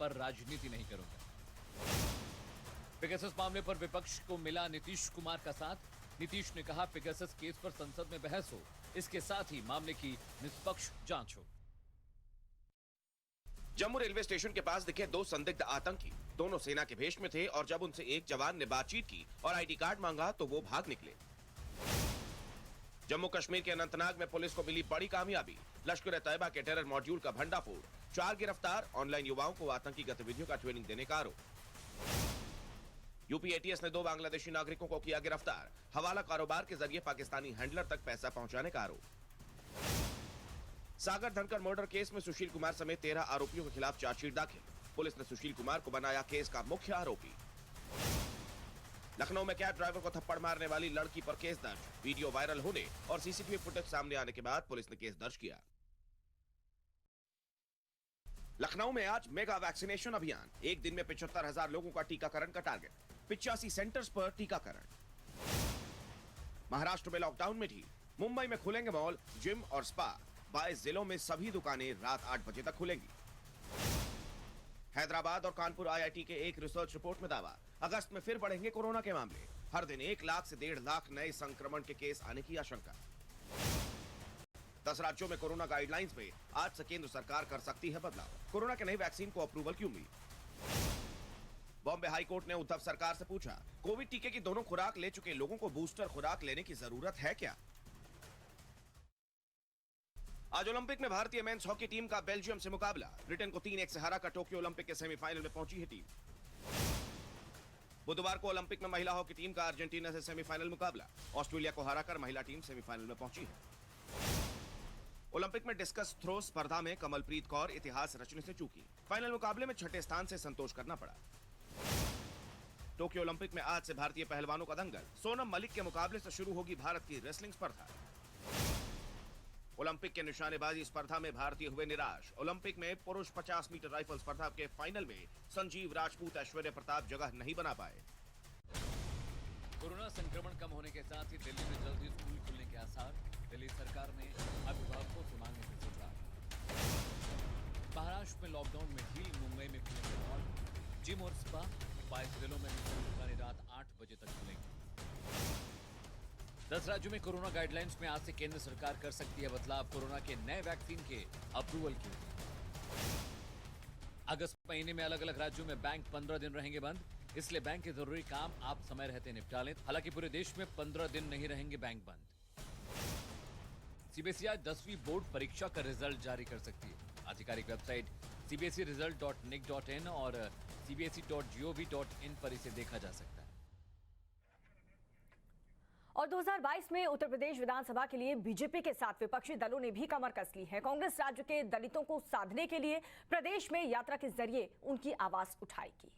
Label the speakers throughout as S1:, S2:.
S1: पर राजनीति नहीं करूंगा। पेगासस मामले पर विपक्ष को मिला नीतीश कुमार का साथ। नीतीश ने कहा पेगासस केस पर संसद में बहस हो, इसके साथ ही मामले की निष्पक्ष जांच हो।
S2: जम्मू रेलवे स्टेशन के पास दिखे दो संदिग्ध आतंकी, दोनों सेना के भेष में थे और जब उनसे एक जवान ने बातचीत की और आईडी कार्ड मांगा तो वो भाग निकले। जम्मू कश्मीर के अनंतनाग में पुलिस को मिली बड़ी कामयाबी, लश्कर-ए-तैयबा के टेरर मॉड्यूल का भंडाफोड़, 4 गिरफ्तार, ऑनलाइन युवाओं को आतंकी गतिविधियों का ट्रेनिंग देने का आरोप। यूपी एटीएस ने 2 बांग्लादेशी नागरिकों को किया गिरफ्तार, हवाला कारोबार के जरिए पाकिस्तानी हैंडलर तक पैसा पहुंचाने का आरोप। सागर धनकर मर्डर केस में सुशील कुमार समेत 13 आरोपियों के खिलाफ चार्जशीट दाखिल, पुलिस ने सुशील कुमार को बनाया केस का मुख्य आरोपी। लखनऊ में कैब ड्राइवर को थप्पड़ मारने वाली लड़की पर केस दर्ज, वीडियो वायरल होने और सीसीटीवी फुटेज सामने आने के बाद पुलिस ने केस दर्ज किया। लखनऊ में आज मेगा वैक्सीनेशन अभियान, एक दिन में 75,000 लोगों का टीकाकरण का टारगेट, 85 सेंटर्स पर टीकाकरण। महाराष्ट्र में लॉकडाउन में ढील, मुंबई में खुलेंगे मॉल, जिम और स्पा, 22 जिलों में सभी दुकानें रात 8 बजे तक खुलेंगी। हैदराबाद और कानपुर आईआईटी के एक रिसर्च रिपोर्ट में दावा, अगस्त में फिर बढ़ेंगे कोरोना के मामले, हर दिन 1 लाख से 1.5 लाख नए संक्रमण के केस आने की आशंका। 10 राज्यों में कोरोना गाइडलाइंस में आज से केंद्र सरकार कर सकती है बदलाव, कोरोना के नई वैक्सीन को अप्रूवल की उम्मीद। बॉम्बे हाईकोर्ट ने उद्धव सरकार से पूछा, कोविड टीके की दोनों खुराक ले चुके लोगों को बूस्टर खुराक लेने की जरूरत है क्या? आज ओलंपिक में भारतीय मेंस हॉकी टीम का बेल्जियम से मुकाबला, ब्रिटेन को 3-1 से हराकर टोक्यो ओलंपिक के सेमीफाइनल में पहुंची है टीम। बुधवार को ओलंपिक में महिला हॉकी टीम का अर्जेंटीना से सेमीफाइनल मुकाबला, ऑस्ट्रेलिया को हराकर महिला टीम सेमीफाइनल में पहुंची है। ओलंपिक में डिस्कस थ्रो स्पर्धा में कमलप्रीत कौर इतिहास रचने से चूकी, फाइनल मुकाबले में 6ठे स्थान से संतोष करना पड़ा। टोक्यो ओलंपिक में आज से भारतीय पहलवानों का दंगल, सोनम मलिक के मुकाबले से शुरू होगी भारत की रेसलिंग स्पर्धा। ओलंपिक के निशानेबाजी स्पर्धा में भारतीय हुए निराश, ओलंपिक में पुरुष 50 मीटर राइफल स्पर्धा के फाइनल में संजीव राजपूत, ऐश्वर्य प्रताप जगह नहीं बना पाए।
S1: कोरोना संक्रमण कम होने के साथ ही दिल्ली में जल्द ही स्कूल खुलने के आसार, दिल्ली सरकार ने अभिभावकों से मांगने की सुझाव। महाराष्ट्र में लॉकडाउन में ढील, मुंबई में खुलेंगे मॉल, जिम और स्पा, 22 जिलों में दुकानें रात 8 बजे तक खुलेंगी। 10 राज्यों में कोरोना गाइडलाइंस में आज से केंद्र सरकार कर सकती है बदलाव, कोरोना के नए वैक्सीन के अप्रूवल की। अगस्त महीने में अलग अलग राज्यों में बैंक 15 दिन रहेंगे बंद, इसलिए बैंक के जरूरी काम आप समय रहते निपटा लें। हालांकि पूरे देश में 15 दिन नहीं रहेंगे बैंक बंद। सीबीएसई आज 10वीं बोर्ड परीक्षा का रिजल्ट जारी कर सकती है। आधिकारिक वेबसाइट cbseresult.nic.in और cbse.gov.in पर इसे देखा जा सकता है।
S3: और 2022 में उत्तर प्रदेश विधानसभा के लिए बीजेपी के साथ विपक्षी दलों ने भी कमर कस ली है। कांग्रेस राज्य के दलितों को साधने के लिए प्रदेश में यात्रा के जरिए उनकी आवाज उठाएगी।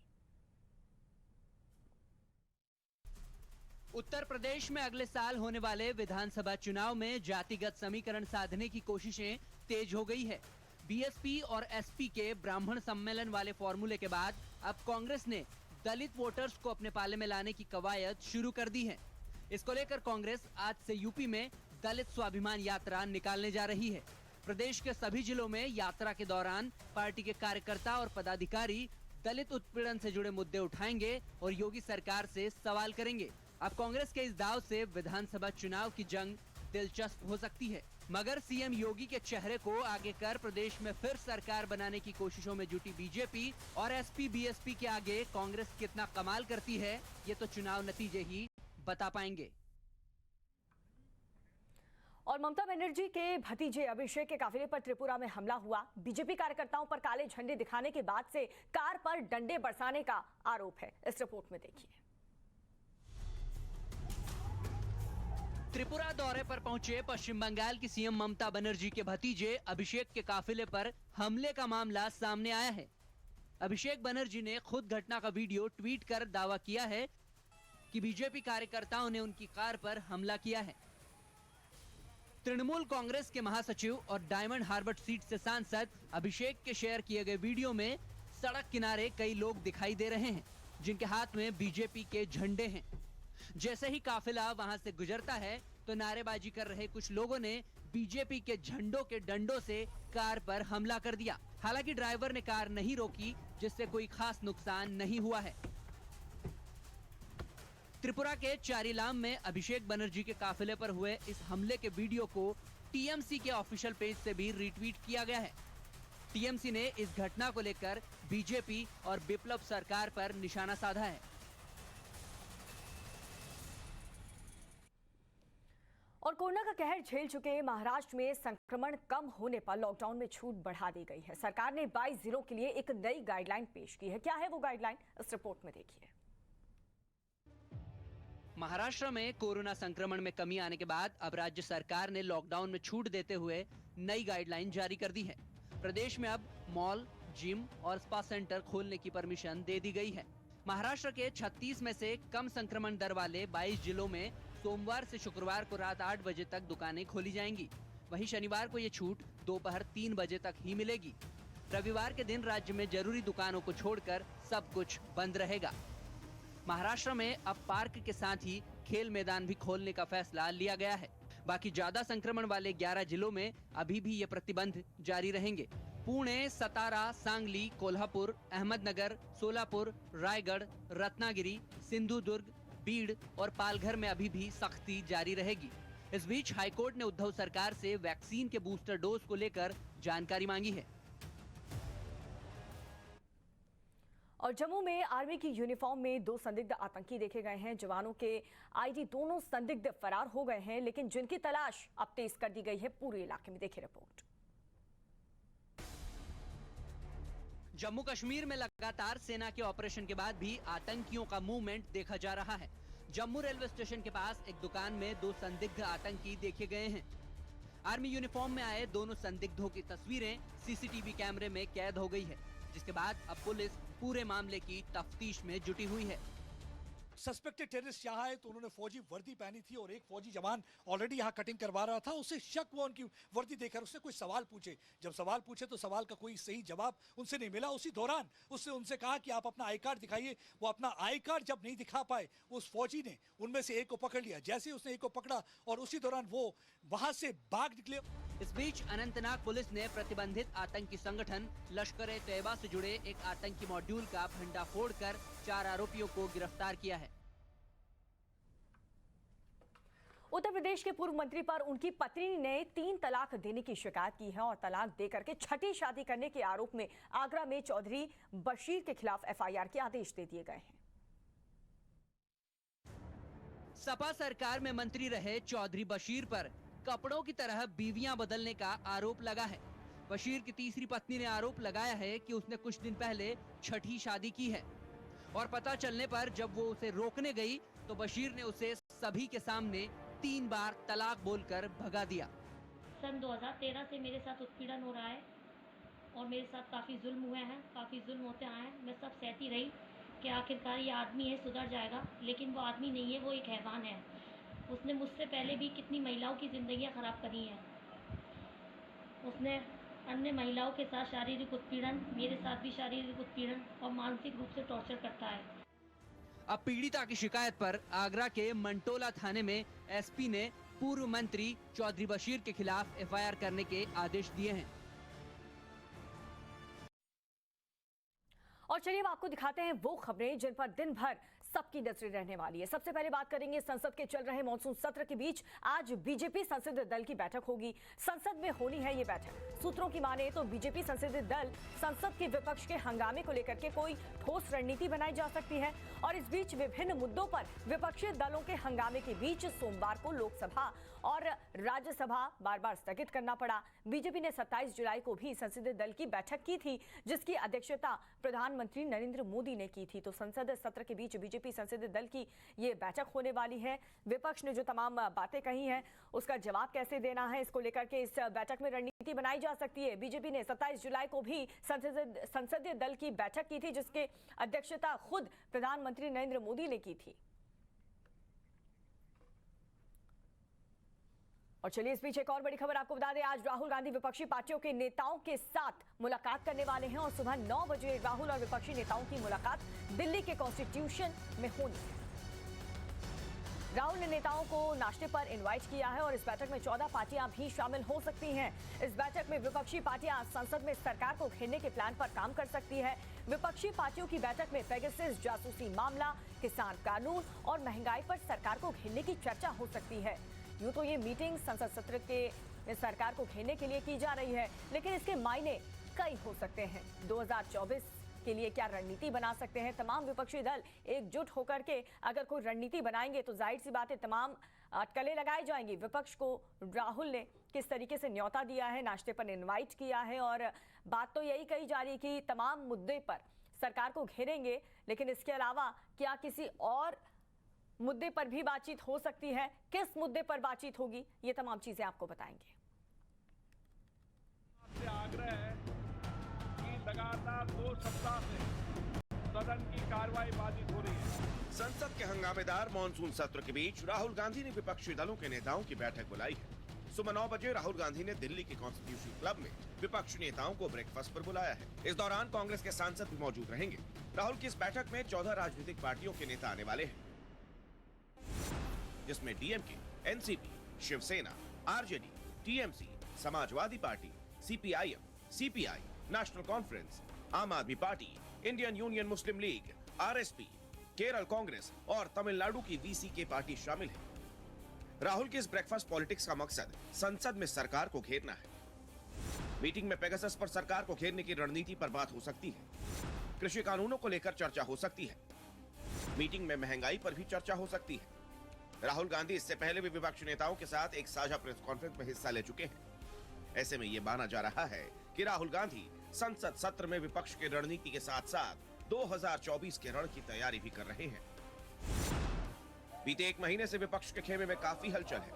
S4: उत्तर प्रदेश में अगले साल होने वाले विधानसभा चुनाव में जातिगत समीकरण साधने की कोशिशें तेज हो गई है। बीएसपी और एसपी के ब्राह्मण सम्मेलन वाले फॉर्मूले के बाद अब कांग्रेस ने दलित वोटर्स को अपने पाले में लाने की कवायद शुरू कर दी है। इसको लेकर कांग्रेस आज से यूपी में दलित स्वाभिमान यात्रा निकालने जा रही है। प्रदेश के सभी जिलों में यात्रा के दौरान पार्टी के कार्यकर्ता और पदाधिकारी दलित उत्पीड़न से जुड़े मुद्दे उठाएंगे और योगी सरकार से सवाल करेंगे। अब कांग्रेस के इस दाव से विधानसभा चुनाव की जंग दिलचस्प हो सकती है, मगर सीएम योगी के चेहरे को आगे कर प्रदेश में फिर सरकार बनाने की कोशिशों में जुटी बीजेपी और एसपी बीएसपी के आगे कांग्रेस कितना कमाल करती है, ये तो चुनाव नतीजे ही बता पाएंगे।
S3: और ममता बनर्जी के भतीजे अभिषेक के काफिले पर त्रिपुरा में हमला हुआ। बीजेपी कार्यकर्ताओं पर काले झंडे दिखाने के बाद से कार पर डंडे बरसाने का आरोप है। इस रिपोर्ट में देखिए।
S4: त्रिपुरा दौरे पर पहुंचे पश्चिम बंगाल की सीएम ममता बनर्जी के भतीजे अभिषेक के काफिले पर हमले का मामला सामने आया है। अभिषेक बनर्जी ने खुद घटना का वीडियो ट्वीट कर दावा किया है कि बीजेपी कार्यकर्ताओं ने उनकी कार पर हमला किया है। तृणमूल कांग्रेस के महासचिव और डायमंड हार्बर सीट से सांसद अभिषेक के शेयर किए गए वीडियो में सड़क किनारे कई लोग दिखाई दे रहे हैं जिनके हाथ में बीजेपी के झंडे हैं। जैसे ही काफिला वहां से गुजरता है तो नारेबाजी कर रहे कुछ लोगों ने बीजेपी के झंडों के डंडों से कार पर हमला कर दिया। हालांकि ड्राइवर ने कार नहीं रोकी जिससे कोई खास नुकसान नहीं हुआ है। त्रिपुरा के चारीलाम में अभिषेक बनर्जी के काफिले पर हुए इस हमले के वीडियो को टीएमसी के ऑफिशियल पेज से भी रीट्वीट किया गया है। टीएमसी ने इस घटना को लेकर बीजेपी और बिप्लब सरकार पर निशाना साधा है।
S3: और कोरोना का कहर झेल चुके महाराष्ट्र में संक्रमण कम होने पर लॉकडाउन में छूट बढ़ा दी गई है। सरकार ने 22 जिलों के लिए एक नई गाइडलाइन पेश की है। क्या है वो गाइडलाइन, इस रिपोर्ट में देखिए।
S4: महाराष्ट्र में कोरोना संक्रमण में कमी आने के बाद अब राज्य सरकार ने लॉकडाउन में छूट देते हुए नई गाइडलाइन जारी कर दी है। प्रदेश में अब मॉल, जिम और स्पा सेंटर खोलने की परमिशन दे दी गई है। महाराष्ट्र के 36 में से कम संक्रमण दर वाले 22 जिलों में सोमवार से शुक्रवार को रात 8 बजे तक दुकानें खोली जाएंगी। वहीं शनिवार को ये छूट दोपहर 3 बजे तक ही मिलेगी। रविवार के दिन राज्य में जरूरी दुकानों को छोड़कर सब कुछ बंद रहेगा। महाराष्ट्र में अब पार्क के साथ ही खेल मैदान भी खोलने का फैसला लिया गया है। बाकी ज्यादा संक्रमण वाले 11 जिलों में अभी भी ये प्रतिबंध जारी रहेंगे। पुणे, सतारा, सांगली, कोल्हापुर, अहमदनगर, सोलापुर, रायगढ़, रत्नागिरी, सिंधुदुर्ग, बीड़ और पालघर में अभी भी सख्ती जारी रहेगी। इस बीच हाईकोर्ट ने उद्धव सरकार से वैक्सीन के बूस्टर डोज को लेकर जानकारी मांगी है।
S3: और जम्मू में आर्मी की यूनिफॉर्म में 2 संदिग्ध आतंकी देखे गए हैं। जवानों के आईडी दोनों संदिग्ध फरार हो गए हैं, लेकिन जिनकी तलाश अब तेज कर दी गई है पूरे इलाके में। देखिए रिपोर्ट।
S4: जम्मू कश्मीर में लगातार सेना के ऑपरेशन के बाद भी आतंकियों का मूवमेंट देखा जा रहा है। जम्मू रेलवे स्टेशन के पास एक दुकान में 2 संदिग्ध आतंकी देखे गए हैं। आर्मी यूनिफॉर्म में आए दोनों संदिग्धों की तस्वीरें सीसीटीवी कैमरे में कैद हो गई है, जिसके बाद अब पुलिस पूरे मामले की तफ्तीश में जुटी हुई है।
S5: सस्पेक्टेड टेररिस्ट यहाँ है तो उन्होंने फौजी वर्दी पहनी थी और एक फौजी जवान ऑलरेडी यहाँ कटिंग करवा रहा था। उसे शक हुआ उनकी वर्दी देखकर, उसने कुछ सवाल पूछे। जब सवाल पूछे तो सवाल का कोई सही जवाब उनसे नहीं मिला। उसी दौरान उसने उनसे कहा कि आप अपना आई कार्ड दिखाइए। वो अपना आई कार्ड जब नहीं दिखा पाए, उस फौजी ने उनमें से एक को पकड़ लिया। जैसे ही उसने एक को पकड़ा और उसी दौरान वो वहां से भाग निकले।
S4: इस बीच अनंतनाग पुलिस ने प्रतिबंधित आतंकी संगठन लश्कर-ए-तैयबा से जुड़े एक आतंकी मॉड्यूल का भंडाफोड़ कर 4 आरोपियों को गिरफ्तार किया है।
S3: उत्तर प्रदेश के पूर्व मंत्री पर उनकी पत्नी ने 3 तलाक देने की शिकायत की है और तलाक देकर के छठी शादी करने के आरोप में आगरा में चौधरी बशीर के खिलाफ एफआईआर के आदेश दे दिए गए हैं।
S4: सपा सरकार में मंत्री रहे चौधरी बशीर पर कपड़ों की तरह बीवियां बदलने का आरोप लगा है। बशीर की तीसरी पत्नी ने आरोप लगाया है कि उसने कुछ दिन पहले छठी शादी की है और पता चलने पर जब वो उसे रोकने गई तो बशीर ने उसे सभी के सामने 3 बार तलाक बोलकर भगा दिया।
S6: सन 2013 से मेरे साथ उत्पीड़न हो रहा है और मेरे साथ काफ़ी जुल्म हुए हैं, काफ़ी जुल्म होते आए हैं। मैं सब सहती रही कि आखिरकार ये आदमी है, सुधर जाएगा, लेकिन वो आदमी नहीं है, वो एक हैवान है। उसने मुझसे पहले भी कितनी महिलाओं की ज़िंदगियां ख़राब करी हैं। उसने अन्य महिलाओं के साथ शारीरिक उत्पीड़न, मेरे साथ भी शारीरिक उत्पीड़न और मानसिक रूप से टॉर्चर करता है।
S4: अब पीड़िता की शिकायत पर आगरा के मंटोला थाने में एसपी ने पूर्व मंत्री चौधरी बशीर के खिलाफ एफआईआर करने के आदेश दिए हैं।
S3: और चलिए अब आपको दिखाते हैं वो खबरें जिन पर दिन भर सबकी नजरें रहने वाली है। सबसे पहले बात करेंगे संसद के चल रहे मॉनसून सत्र के बीच आज बीजेपी संसदीय दल की बैठक होगी। संसद में होनी है ये बैठक। सूत्रों की माने तो बीजेपी संसदीय दल संसद के विपक्ष के हंगामे को लेकर के कोई ठोस रणनीति बनाई जा सकती है और इस बीच विभिन्न मुद्दों पर विपक्षी दलों के हंगामे के बीच सोमवार को लोकसभा और राज्यसभा बार बार स्थगित करना पड़ा। बीजेपी ने 27 जुलाई को भी संसदीय दल की बैठक की थी, जिसकी अध्यक्षता प्रधानमंत्री नरेंद्र मोदी ने की थी। तो संसद सत्र के बीच बीजेपी संसदीय दल की ये बैठक होने वाली है। विपक्ष ने जो तमाम बातें कही हैं उसका जवाब कैसे देना है, इसको लेकर के इस बैठक में रणनीति बनाई जा सकती है। बीजेपी ने 27 जुलाई को भी संसदीय दल की बैठक की थी, जिसके अध्यक्षता खुद प्रधानमंत्री नरेंद्र मोदी ने की थी। और चलिए इस बीच एक और बड़ी खबर आपको बता दें, आज राहुल गांधी विपक्षी पार्टियों के नेताओं के साथ मुलाकात करने वाले हैं और सुबह 9 बजे राहुल और विपक्षी नेताओं की मुलाकात दिल्ली के कॉन्स्टिट्यूशन में होनी है। राहुल ने नेताओं को नाश्ते पर इनवाइट किया है और इस बैठक में 14 पार्टियां भी शामिल हो सकती हैं। इस बैठक में विपक्षी पार्टियां संसद में सरकार को घेरने के प्लान पर काम कर सकती है। विपक्षी पार्टियों की बैठक में पेगासस जासूसी मामला, किसान कानून और महंगाई पर सरकार को घेरने की चर्चा हो सकती है। यूं तो ये मीटिंग संसद सत्र के सरकार को घेरने के लिए की जा रही है, लेकिन इसके मायने कई हो सकते हैं। 2024 के लिए क्या रणनीति बना सकते हैं तमाम विपक्षी दल एकजुट होकर के? अगर कोई रणनीति बनाएंगे तो जाहिर सी बात है तमाम अटकलें लगाई जाएंगी। विपक्ष को राहुल ने किस तरीके से न्योता दिया है, नाश्ते पर इनवाइट किया है और बात तो यही कही जा रही है कि तमाम मुद्दे पर सरकार को घेरेंगे, लेकिन इसके अलावा क्या किसी और मुद्दे पर भी बातचीत हो सकती है? किस मुद्दे पर बातचीत होगी, ये तमाम चीजें आपको बताएंगे।
S7: आपसे आग्रह है कि लगातार 2 सप्ताह से सदन की कार्रवाई बाधित हो रही है।
S2: संसद के हंगामेदार मॉनसून सत्र के बीच राहुल गांधी ने विपक्षी दलों के नेताओं की बैठक बुलाई है। सुबह 9 बजे राहुल गांधी ने दिल्ली के कॉन्स्टिट्यूशन क्लब में विपक्षी नेताओं को ब्रेकफास्ट पर बुलाया है। इस दौरान कांग्रेस के सांसद भी मौजूद रहेंगे। राहुल की इस बैठक में 14 राजनीतिक पार्टियों के नेता आने वाले हैं, जिसमें DMK, NCP, Shiv Sena, RJD, TMC, Samajwadi party, CPIM, CPI, national conference, Aam Aadmi party, Indian union Muslim league, RSP, Kerala Congress और तमिलनाडु की वीसीके पार्टी शामिल है। राहुल की इस ब्रेकफास्ट पॉलिटिक्स का मकसद संसद में सरकार को घेरना है। मीटिंग में पेगासस पर सरकार को घेरने की रणनीति पर बात हो सकती है। कृषि कानूनों को लेकर चर्चा हो सकती है। मीटिंग में महंगाई पर भी चर्चा हो सकती है। राहुल गांधी इससे पहले भी विपक्षी नेताओं के साथ एक साझा प्रेस कॉन्फ्रेंस में हिस्सा ले चुके हैं। ऐसे में यह माना जा रहा है कि राहुल गांधी संसद सत्र में विपक्ष की रणनीति के साथ साथ 2024 के रण की तैयारी भी कर रहे हैं। बीते 1 महीने से विपक्ष के खेमे में काफी हलचल है।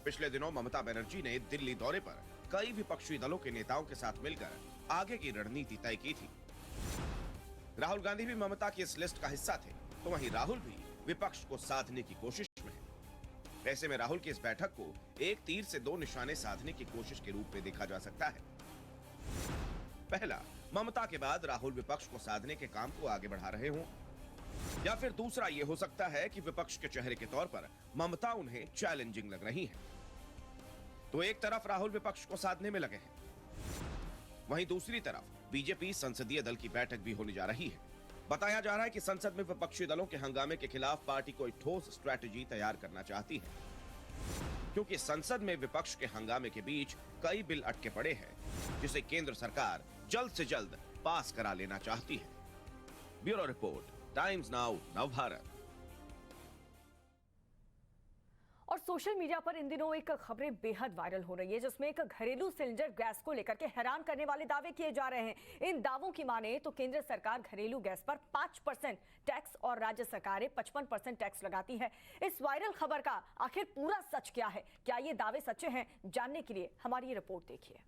S2: पिछले दिनों ममता बनर्जी ने दिल्ली दौरे पर कई विपक्षी दलों के नेताओं के साथ मिलकर आगे की रणनीति तय की थी। राहुल गांधी भी ममता की इस लिस्ट का हिस्सा थे, तो वहीं राहुल भी विपक्ष को साधने की कोशिश में है। ऐसे में राहुल की इस बैठक को एक तीर से 2 निशाने साधने की कोशिश के रूप में देखा जा सकता है। पहला, ममता के बाद राहुल विपक्ष को साधने के काम को आगे बढ़ा रहे हों, या फिर दूसरा यह हो सकता है कि विपक्ष के चेहरे के तौर पर ममता उन्हें चैलेंजिंग लग रही है। तो एक तरफ राहुल विपक्ष को साधने में लगे हैं, वहीं दूसरी तरफ बीजेपी संसदीय दल की बैठक भी होने जा रही है। बताया जा रहा है कि संसद में विपक्षी दलों के हंगामे के खिलाफ पार्टी कोई ठोस स्ट्रैटेजी तैयार करना चाहती है, क्योंकि संसद में विपक्ष के हंगामे के बीच कई बिल अटके पड़े हैं, जिसे केंद्र सरकार जल्द से जल्द पास करा लेना चाहती है। Bureau report, times now, Navbharat.
S3: और सोशल मीडिया पर इन दिनों एक खबरें बेहद वायरल हो रही है, जिसमें एक घरेलू सिलेंडर गैस को लेकर के हैरान करने वाले दावे किए जा रहे हैं। इन दावों की माने तो केंद्र सरकार घरेलू गैस पर 5% टैक्स और राज्य सरकारें 55% टैक्स लगाती है। इस वायरल खबर का आखिर पूरा सच क्या है? क्या ये दावे सच्चे हैं? जानने के लिए हमारी ये रिपोर्ट देखिए।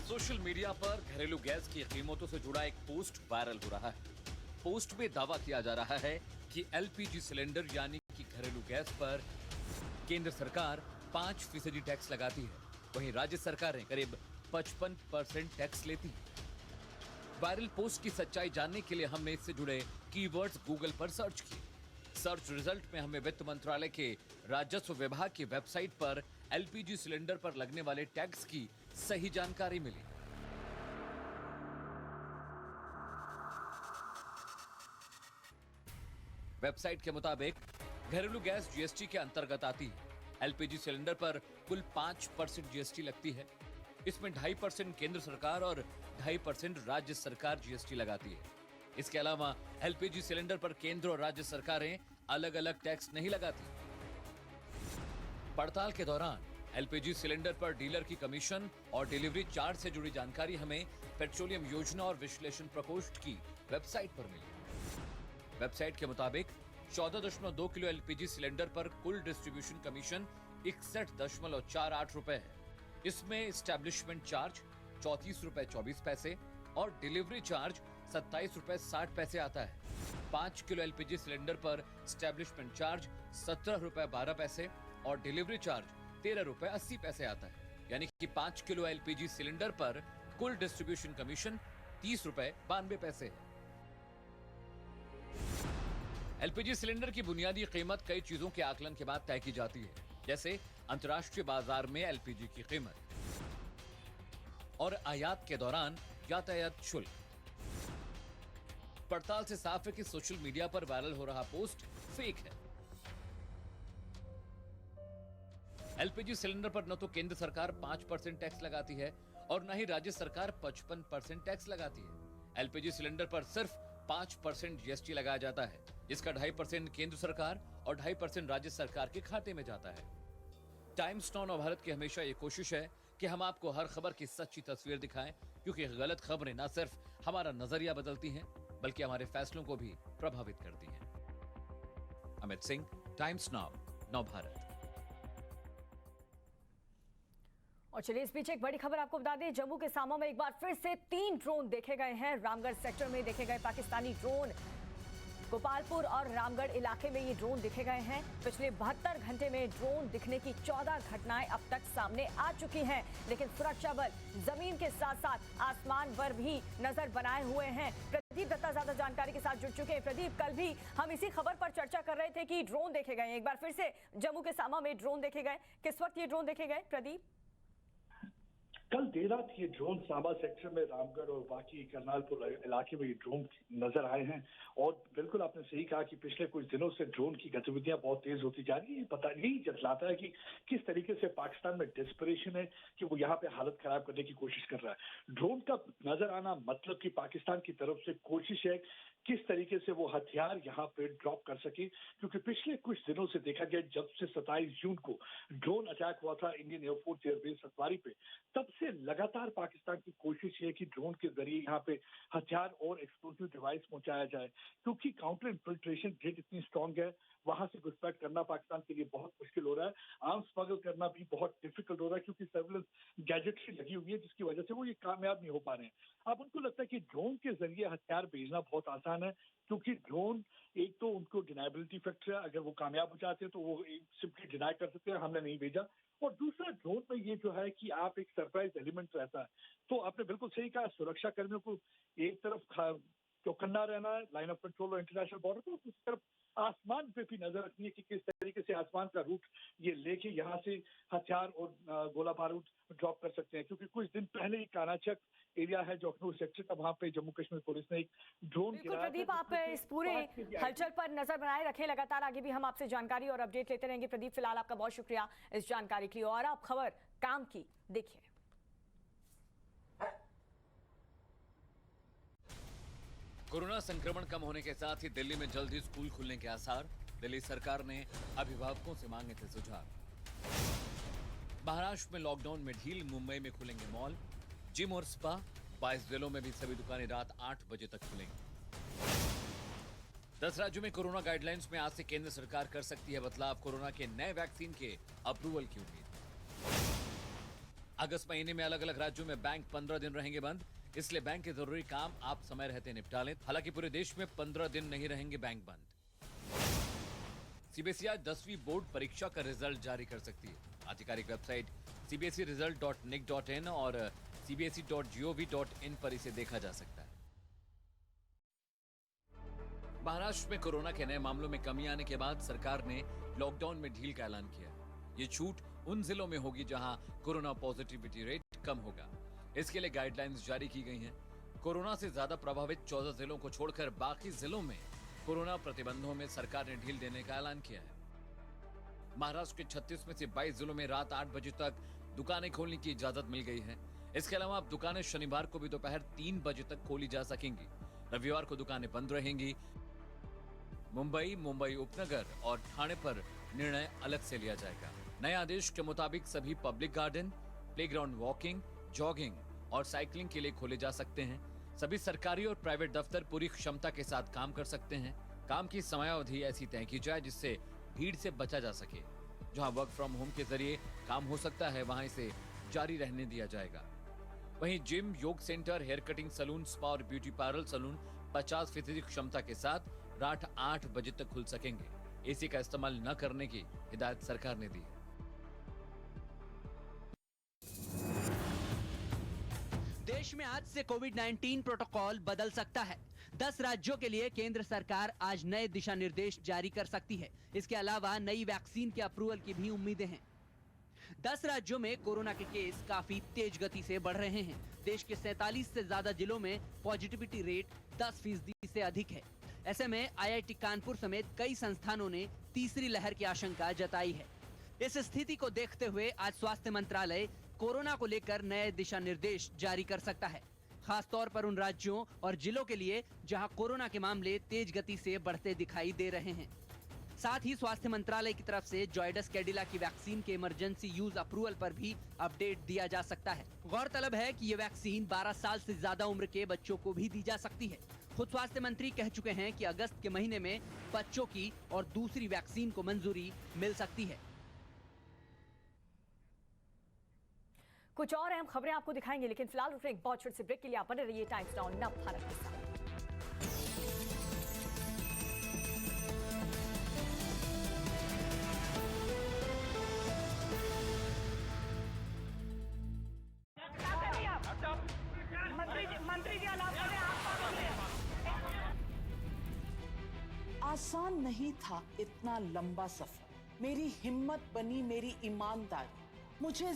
S1: सोशल मीडिया पर घरेलू गैस की कीमतों से जुड़ा एक पोस्ट वायरल हो रहा है। पोस्ट में दावा किया जा रहा है कि एलपीजी सिलेंडर यानी कि घरेलू गैस पर केंद्र सरकार 5% टैक्स लगाती है, वहीं राज्य सरकारें करीब 55% टैक्स लेती है। वायरल पोस्ट की सच्चाई जानने के लिए हमने इससे जुड़े कीवर्ड्स गूगल पर सर्च किए। सर्च रिजल्ट में हमें वित्त मंत्रालय के राजस्व विभाग की वेबसाइट पर एलपीजी सिलेंडर पर लगने वाले टैक्स की सही जानकारी मिली। वेबसाइट के मुताबिक घरेलू गैस जीएसटी के अंतर्गत आती है। एलपीजी सिलेंडर पर कुल 5% जीएसटी लगती है। इसमें 2.5% केंद्र सरकार और 2.5% राज्य सरकार जीएसटी लगाती है। इसके अलावा एलपीजी सिलेंडर पर केंद्र और राज्य सरकारें अलग अलग टैक्स नहीं लगाती। पड़ताल के दौरान एलपीजी सिलेंडर पर डीलर की कमीशन और डिलीवरी चार्ज से जुड़ी जानकारी हमें पेट्रोलियम योजना और विश्लेषण प्रकोष्ठ की वेबसाइट पर मिली। वेबसाइट के मुताबिक 14.2 किलो एलपीजी सिलेंडर पर कुल डिस्ट्रीब्यूशन कमीशन 61.48 रुपए है। इसमें एस्टैब्लिशमेंट चार्ज 34 रुपए 24 पैसे और डिलीवरी चार्ज 27 रुपए 60 पैसे आता है। 5 किलो एलपीजी सिलेंडर पर एस्टैब्लिशमेंट चार्ज 17 रुपए 12 पैसे और डिलीवरी चार्ज 13 रुपए 80 पैसे आता है। यानी कि 5 किलो एलपीजी सिलेंडर पर कुल डिस्ट्रीब्यूशन कमीशन 30.92 है। एलपीजी सिलेंडर की बुनियादी कीमत कई चीजों के आकलन के बाद तय की जाती है, जैसे अंतर्राष्ट्रीय बाजार में एलपीजी की कीमत और आयात के दौरान यातायात शुल्क। पड़ताल से साफ है कि सोशल मीडिया पर वायरल हो रहा पोस्ट फेक है। एलपीजी सिलेंडर पर न तो केंद्र सरकार 5% टैक्स लगाती है और न ही राज्य सरकार 55% टैक्स लगाती है। एलपीजी सिलेंडर पर सिर्फ 5% जीएसटी लगाया जाता है, जिसका 2.5% केंद्र सरकार और 2.5% राज्य सरकार के खाते में जाता है। टाइम्स नाउ नवभारत की हमेशा ये कोशिश है कि हम आपको हर खबर की सच्ची तस्वीर दिखाएं, क्योंकि गलत खबरें न सिर्फ हमारा नजरिया बदलती हैं, बल्कि हमारे फैसलों को भी प्रभावित करती हैं। Amit Singh, times now Navbharat.
S3: और चलिए इस बीच एक बड़ी खबर आपको बता दें, जम्मू के सामा में एक बार फिर से 3 ड्रोन देखे गए हैं। रामगढ़ सेक्टर में देखे गए पाकिस्तानी ड्रोन, गोपालपुर और रामगढ़ इलाके में ये ड्रोन दिखे गए हैं। पिछले 72 घंटे में ड्रोन दिखने की 14 घटनाएं अब तक सामने आ चुकी हैं, लेकिन सुरक्षा बल जमीन के साथ साथ आसमान पर भी नजर बनाए हुए हैं। प्रदीप दत्ता ज्यादा जानकारी के साथ जुड़ चुके हैं। प्रदीप, कल भी हम इसी खबर पर चर्चा कर रहे थे कि ड्रोन देखे गए, एक बार फिर से जम्मू के सामा में ड्रोन देखे गए। किस वक्त ये ड्रोन देखे गए प्रदीप?
S8: कल देर रात ये ड्रोन सामा सेक्टर में रामगढ़ और बाकी करनालपुर इलाके में ये ड्रोन नजर आए हैं। और बिल्कुल आपने सही कहा कि पिछले कुछ दिनों से ड्रोन की गतिविधियां बहुत तेज होती जा रही है। पता नहीं जतलाता है कि किस तरीके से पाकिस्तान में डिस्परेशन है कि वो यहाँ पे हालत खराब करने की कोशिश कर रहा है। ड्रोन का नजर आना मतलब कि पाकिस्तान की तरफ से कोशिश है किस तरीके से वो हथियार यहाँ पे ड्रॉप कर सके, क्योंकि पिछले कुछ दिनों से देखा गया जब से 27 जून को ड्रोन अटैक हुआ था इंडियन एयरफोर्स एयरबेस सतवारी पे, तब से लगातार पाकिस्तान की कोशिश है कि ड्रोन के जरिए यहाँ पे हथियार और एक्सप्लोसिव डिवाइस पहुंचाया जाए, क्योंकि काउंटर इन्फिल्ट्रेशन ग्रिड इतनी स्ट्रांग है, वहां से घुसपैठ करना पाकिस्तान के लिए बहुत मुश्किल हो रहा है। आर्म्स स्मगल करना भी बहुत डिफिकल्ट हो रहा है, क्योंकि सर्विलेंस गैजेट्री लगी हुई है, जिसकी वजह से वो ये कामयाब नहीं हो पा रहे हैं। अब उनको लगता है कि ड्रोन के जरिए हथियार भेजना बहुत आसान है, क्योंकि ड्रोन एक तो उनको डिनाइबिलिटी फैक्टर है, अगर वो कामयाब हो जाते हैं तो वो सिंपली डिनाई कर सकते हैं हमने नहीं भेजा। और दूसरा ड्रोन में ये जो है कि आप एक सरप्राइज एलिमेंट रहता है। तो आपने बिल्कुल सही कहा, सुरक्षा कर्मियों को एक तरफ चौकन्ना रहना है लाइन ऑफ कंट्रोल और इंटरनेशनल बॉर्डर पर, दूसरी तरफ आसमान पे भी नजर रखनी है कि किस तरीके से आसमान का रूट ये लेके यहाँ से हथियार और गोला बारूद ड्रॉप कर सकते हैं। क्योंकि कुछ दिन पहले ही कानाचक एरिया है जो अखनूर सेक्टर का, वहां पे जम्मू कश्मीर पुलिस ने एक ड्रोन गिराया।
S3: प्रदीप, आप इस पूरे हलचल पर नजर बनाए रखें, लगातार आगे भी हम आपसे जानकारी और अपडेट लेते रहेंगे। प्रदीप, फिलहाल आपका बहुत शुक्रिया इस जानकारी के लिए। और आप खबर काम की देखिए।
S1: कोरोना संक्रमण कम होने के साथ ही दिल्ली में जल्द ही स्कूल खुलने के आसार। दिल्ली सरकार ने अभिभावकों से मांगे थे सुझाव। महाराष्ट्र में लॉकडाउन में ढील, मुंबई में खुलेंगे मॉल, जिम और स्पा। 22 जिलों में भी सभी दुकानें रात 8 बजे तक खुलेंगी। 10 राज्यों में कोरोना गाइडलाइंस में आज से केंद्र सरकार कर सकती है बदलाव। कोरोना के नए वैक्सीन के अप्रूवल की उम्मीद। अगस्त महीने में अलग अलग राज्यों में बैंक 15 दिन रहेंगे बंद, इसलिए बैंक के जरूरी काम आप समय रहते निपटा लें। हालांकि पूरे देश में 15 दिन नहीं रहेंगे बैंक बंद। सीबीएसई आज 10वीं बोर्ड परीक्षा का रिजल्ट जारी कर सकती है। आधिकारिक वेबसाइट cbseresult.nic.in और cbse.gov.in पर इसे देखा जा सकता है। महाराष्ट्र में कोरोना के नए मामलों में कमी आने के बाद सरकार ने लॉकडाउन में ढील का ऐलान किया। ये छूट उन जिलों में होगी जहां कोरोना पॉजिटिविटी रेट कम होगा। इसके लिए गाइडलाइंस जारी की गई हैं। कोरोना से ज्यादा प्रभावित 14 जिलों को छोड़कर बाकी जिलों में कोरोना प्रतिबंधों में सरकार ने ढील देने का ऐलान किया है। महाराष्ट्र के 36 में से 22 जिलों में रात 8 बजे तक दुकानें खोलने की इजाजत मिल गई है। इसके अलावा अब दुकानें शनिवार को भी दोपहर 3 बजे तक खोली जा सकेंगी। रविवार को दुकानें बंद रहेंगी। मुंबई उपनगर और ठाणे पर निर्णय अलग से लिया जाएगा। नए आदेश के मुताबिक सभी public garden, playground, walking, jogging और साइकिलिंग के लिए खोले जा सकते हैं। सभी सरकारी और प्राइवेट दफ्तर पूरी क्षमता के साथ काम कर सकते हैं। काम की समयावधि ऐसी तय की जाए जिससे भीड़ से बचा जा सके। जहां वर्क फ्रॉम होम के जरिए काम हो सकता है वहां इसे जारी रहने दिया जाएगा। वहीं जिम, योग centre, hair cutting salon, spa और ब्यूटी पार्लर सैलून 50% क्षमता के साथ रात 8 बजे तक खुल सकेंगे। एसी का इस्तेमाल न करने की हिदायत सरकार ने दी है।
S4: देश देश में आज से कोविड-19 प्रोटोकॉल बदल सकता है। 10 राज्यों के लिए केंद्र सरकार आज नए दिशा निर्देश जारी कर सकती है। इसके अलावा नई वैक्सीन के अप्रूवल की भी उम्मीदें हैं। 10 राज्यों में कोरोना के केस काफी तेज गति से बढ़ रहे हैं। देश के 47 से ज्यादा जिलों में पॉजिटिविटी रेट 10% से अधिक है। ऐसे में IIT कानपुर समेत कई संस्थानों ने तीसरी लहर की आशंका जताई है। इस स्थिति को देखते हुए आज स्वास्थ्य मंत्रालय कोरोना को लेकर नए दिशा निर्देश जारी कर सकता है, खासतौर पर उन राज्यों और जिलों के लिए जहां कोरोना के मामले तेज गति से बढ़ते दिखाई दे रहे हैं। साथ ही स्वास्थ्य मंत्रालय की तरफ से जायडस कैडिला की वैक्सीन के इमरजेंसी यूज अप्रूवल पर भी अपडेट दिया जा सकता है। गौरतलब है कि ये वैक्सीन 12 साल से ज्यादा उम्र के बच्चों को भी दी जा सकती है। खुद स्वास्थ्य मंत्री कह चुके हैं कि अगस्त के महीने में बच्चों की और दूसरी वैक्सीन को मंजूरी मिल सकती है।
S3: कुछ और अहम खबरें आपको दिखाएंगे, लेकिन फिलहाल रुक रहे एक बहुत छोटे से ब्रेक के लिए। आप बने रहिए टाइम्स नाउ नव भारत के साथ।
S9: मंत्री जी आसान नहीं था इतना लंबा सफर। मेरी हिम्मत बनी मेरी ईमानदारी। मुझे